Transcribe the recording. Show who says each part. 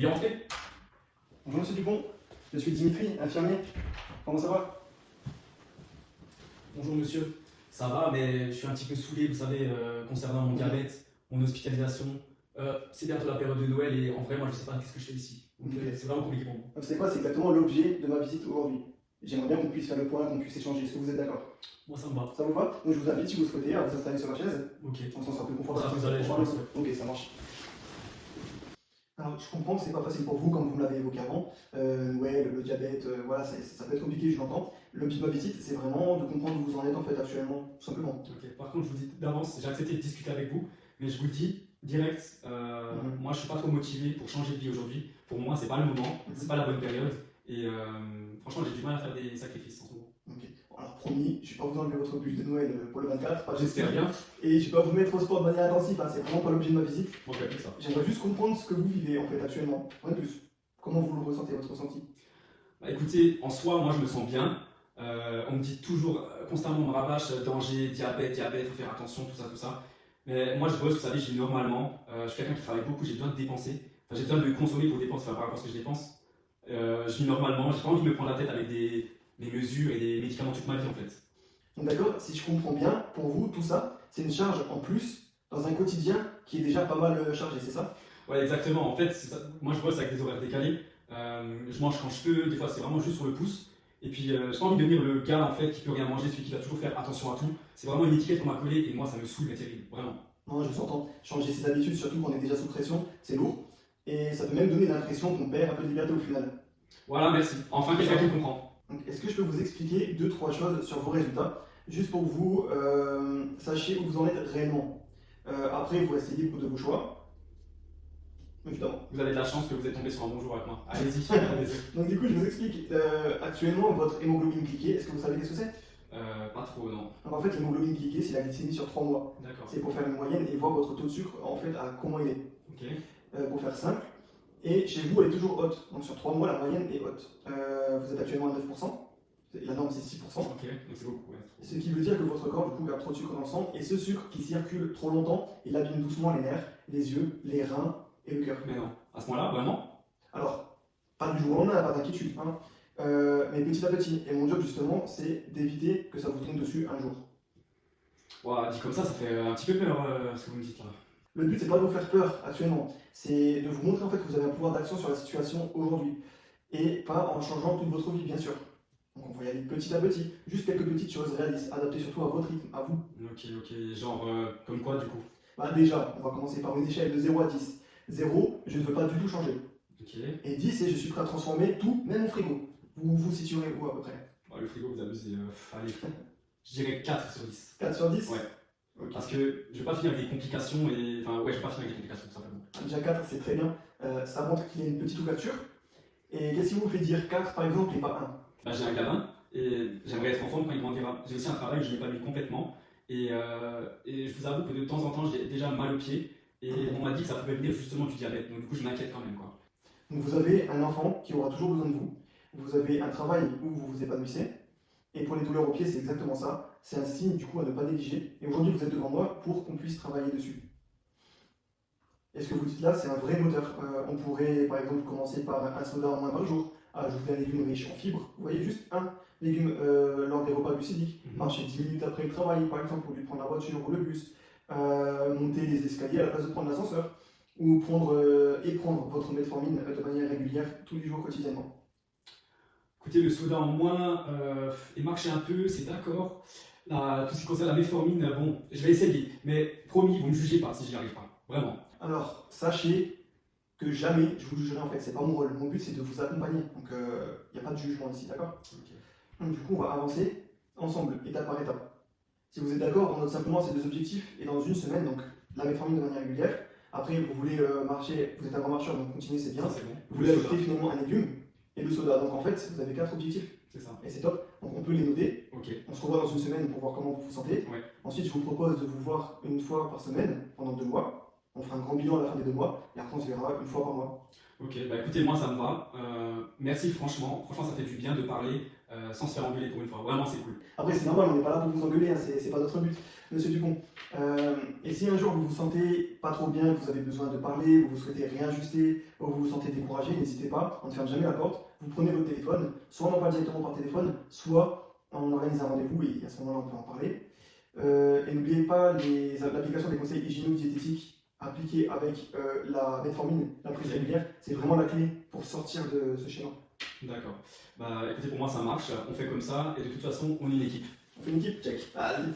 Speaker 1: bien entrer?
Speaker 2: Bonjour Monsieur Dupont, je suis Dimitri, infirmier. Comment ça va?
Speaker 1: Bonjour monsieur. Ça va, mais je suis un petit peu saoulé, vous savez, concernant mon diabète, mon hospitalisation. C'est bientôt la période de Noël et en vrai, moi je sais pas qu'est-ce que je fais ici. Donc c'est vraiment compliqué pour moi.
Speaker 2: Vous savez quoi, c'est exactement l'objet de ma visite aujourd'hui. J'aimerais bien qu'on puisse faire le point, qu'on puisse échanger. Est-ce que vous êtes d'accord?
Speaker 1: Moi ça me va.
Speaker 2: Ça vous va? Donc je vous invite, si vous souhaitez, à vous installer sur la chaise.
Speaker 1: Ok.
Speaker 2: On s'en sort plus
Speaker 1: Ça
Speaker 2: confortable.
Speaker 1: vous allez, je pense.
Speaker 2: Ok, ça marche. Alors, je comprends que c'est pas facile pour vous, comme vous me l'avez évoqué avant. Noël, le diabète, voilà, ça peut être compliqué, je l'entends. L'objet de ma visite, c'est vraiment de comprendre où vous en êtes en fait actuellement, tout simplement.
Speaker 1: Ok. Par contre, je vous dis d'avance, j'ai accepté de discuter avec vous, mais je vous le dis direct, moi je suis pas trop motivé pour changer de vie aujourd'hui. Pour moi, c'est pas le moment, c'est pas la bonne période. Et franchement, j'ai du mal à faire des sacrifices en ce moment.
Speaker 2: Ok. Bon, alors promis, je vais pas vous enlever votre puce de Noël pour le 24, pas de
Speaker 1: J'espère
Speaker 2: souci.
Speaker 1: bien.
Speaker 2: Et je vais pas vous mettre au sport de manière intensive, hein, c'est vraiment pas l'objet de ma visite.
Speaker 1: Ok, avec ça.
Speaker 2: J'aimerais juste comprendre ce que vous vivez en fait actuellement, rien de plus. Comment vous le ressentez, votre ressenti?
Speaker 1: Bah, écoutez, en soi, moi je me sens bien. On me dit toujours, constamment, on me rabâche danger, diabète, faut faire attention, tout ça. Mais moi je bosse, vous savez, je vis normalement. Je suis quelqu'un qui travaille beaucoup, j'ai besoin de dépenser. Enfin, j'ai besoin de consommer pour dépenser, enfin, par rapport à ce que je dépense. Je vis normalement, j'ai pas envie de me prendre la tête avec des mesures et des médicaments toute ma vie en fait.
Speaker 2: Donc d'accord, si je comprends bien, pour vous, tout ça, c'est une charge en plus dans un quotidien qui est déjà pas mal chargé, c'est ça?
Speaker 1: Ouais, exactement. En fait, c'est ça. Moi je bosse avec des horaires décalés. Je mange quand je peux, des fois c'est vraiment juste sur le pouce. Et puis, j'ai pas envie de devenir le gars en fait qui peut rien manger, celui qui va toujours faire attention à tout. C'est vraiment une étiquette qu'on m'a collée et moi ça me saoule, mais terrible, vraiment.
Speaker 2: Non, je vous entends. Changer ses habitudes, surtout quand on est déjà sous pression, c'est lourd. Et ça peut même donner l'impression qu'on perd un peu de liberté au final.
Speaker 1: Voilà, merci. Enfin, quelqu'un qui me comprend.
Speaker 2: Donc, est-ce que je peux vous expliquer deux, trois choses sur vos résultats, juste pour que vous sachiez où vous en êtes réellement. Après, vous restez libre de vos choix, évidemment.
Speaker 1: Vous avez de la chance que vous êtes tombé sur un bon jour avec moi. Allez-y, allez-y.
Speaker 2: Donc du coup, je vous explique. Actuellement, votre hémoglobine glyquée, est-ce que vous savez qu'est-ce que c'est?
Speaker 1: Pas trop, non.
Speaker 2: Donc en fait, l'hémoglobine glyquée, c'est la glycémie sur 3 mois.
Speaker 1: D'accord.
Speaker 2: C'est pour faire une moyenne et voir votre taux de sucre, en fait, à comment il est.
Speaker 1: Ok.
Speaker 2: Pour faire simple. Et chez vous, elle est toujours haute. Donc sur 3 mois, la moyenne est haute. Vous êtes actuellement à 9%. La norme, c'est 6%.
Speaker 1: Ok, donc c'est beaucoup, ouais.
Speaker 2: Ce qui veut dire que votre corps, du coup, garde trop de sucre dans le sang. Et ce sucre qui circule trop longtemps, il abîme doucement les nerfs, les yeux, les reins et le cœur.
Speaker 1: Mais non. À ce moment-là, vraiment?
Speaker 2: Alors, pas du jour au lendemain, pas d'inquiétude. Hein. Mais petit à petit. Et mon job, justement, c'est d'éviter que ça vous tombe dessus un jour.
Speaker 1: Ouah, dit comme ça fait un petit peu peur ce que vous me dites là.
Speaker 2: Le but, c'est pas de vous faire peur actuellement. C'est de vous montrer en fait que vous avez un pouvoir d'action sur la situation aujourd'hui. Et pas en changeant toute votre vie, bien sûr. Donc on va y aller petit à petit. Juste quelques petites choses réalistes, adaptées surtout à votre rythme, à vous.
Speaker 1: Ok, genre comme quoi du coup?
Speaker 2: Bah déjà, on va commencer par une échelle de 0 à 10. 0, je ne veux pas du tout changer.
Speaker 1: Ok.
Speaker 2: Et 10, c'est je suis prêt à transformer tout, même mon frigo. Vous vous situerez où à peu près?
Speaker 1: Bah, le frigo, vous abusez. Allez, je dirais 4 sur 10.
Speaker 2: 4 sur 10?
Speaker 1: Ouais.
Speaker 2: Ok.
Speaker 1: Parce que je vais pas finir avec des complications et. Enfin, ouais, je vais pas finir avec des complications tout simplement.
Speaker 2: Déjà 4, c'est très bien. Ça montre qu'il y a une petite ouverture. Et qu'est-ce qui vous fait dire 4 par exemple et pas
Speaker 1: Bah, j'ai un gamin et j'aimerais être en forme quand il grandira. J'ai aussi un travail où je m'épanouis complètement et je vous avoue que de temps en temps j'ai déjà mal aux pieds et on m'a dit que ça pouvait venir justement du diabète. Donc du coup je m'inquiète quand même quoi.
Speaker 2: 1? Donc vous avez un enfant qui aura toujours besoin de vous. Vous avez un travail où vous vous épanouissez. Et pour les douleurs aux pieds, c'est exactement ça. C'est un signe du coup à ne pas négliger. Et aujourd'hui, vous êtes devant moi pour qu'on puisse travailler dessus. Et ce que vous dites là, c'est un vrai moteur. On pourrait par exemple commencer par un soda en moins par jour, ajouter un légume riche en fibres. Vous voyez, juste un légume lors des repas glucidiques. Marcher 10 minutes après le travail, par exemple, au lieu de prendre la voiture ou le bus. Monter les escaliers à la place de prendre l'ascenseur. Ou prendre votre metformine de manière régulière tous les jours quotidiennement.
Speaker 1: Écoutez, le soda en moins et marcher un peu, c'est d'accord. Là, tout ce qui concerne la metformine, bon, je vais essayer. Mais promis, vous ne me jugez pas si j'y arrive pas. Vraiment.
Speaker 2: Alors, sachez que jamais je vous jugerai en fait, c'est pas mon rôle. Mon but c'est de vous accompagner, donc il n'y a pas de jugement ici, d'accord?
Speaker 1: Ok.
Speaker 2: Donc du coup, on va avancer ensemble, étape par étape. Si vous êtes d'accord, on note simplement ces deux objectifs et dans une semaine, donc la metformine de manière régulière. Après, vous voulez marcher, vous êtes un grand marcheur, donc continuez, c'est bien.
Speaker 1: Ça, c'est bon.
Speaker 2: Vous voulez ajouter finalement un légume et le soda. Donc en fait, vous avez 4 objectifs
Speaker 1: C'est ça.
Speaker 2: et c'est top. Donc on peut les noter.
Speaker 1: Ok.
Speaker 2: On se revoit dans une semaine pour voir comment vous vous sentez.
Speaker 1: Ouais.
Speaker 2: Ensuite, je vous propose de vous voir une fois par semaine pendant 2 mois. On fera un grand bilan à la fin des 2 mois et après on se verra une fois par mois.
Speaker 1: Ok, bah écoutez, moi ça me va. Merci franchement. Franchement, ça fait du bien de parler sans se faire engueuler pour une fois. Vraiment, c'est cool.
Speaker 2: Après, c'est normal, on n'est pas là pour vous engueuler, hein, c'est pas notre but, monsieur Dupont. Et si un jour vous vous sentez pas trop bien, que vous avez besoin de parler, vous souhaitez réajuster, ou vous vous sentez découragé, n'hésitez pas, on ne ferme jamais la porte. Vous prenez votre téléphone, soit on en parle directement par téléphone, soit on organise un rendez-vous et à ce moment-là, on peut en parler. Et n'oubliez pas l'application des conseils hygiéno-diététiques appliqués avec la metformine, la prise régulière, c'est vraiment la clé pour sortir de ce schéma.
Speaker 1: D'accord. Bah écoutez, pour moi ça marche, on fait comme ça, et de toute façon, on est une équipe.
Speaker 2: On fait une équipe?
Speaker 1: Check.
Speaker 2: Allez.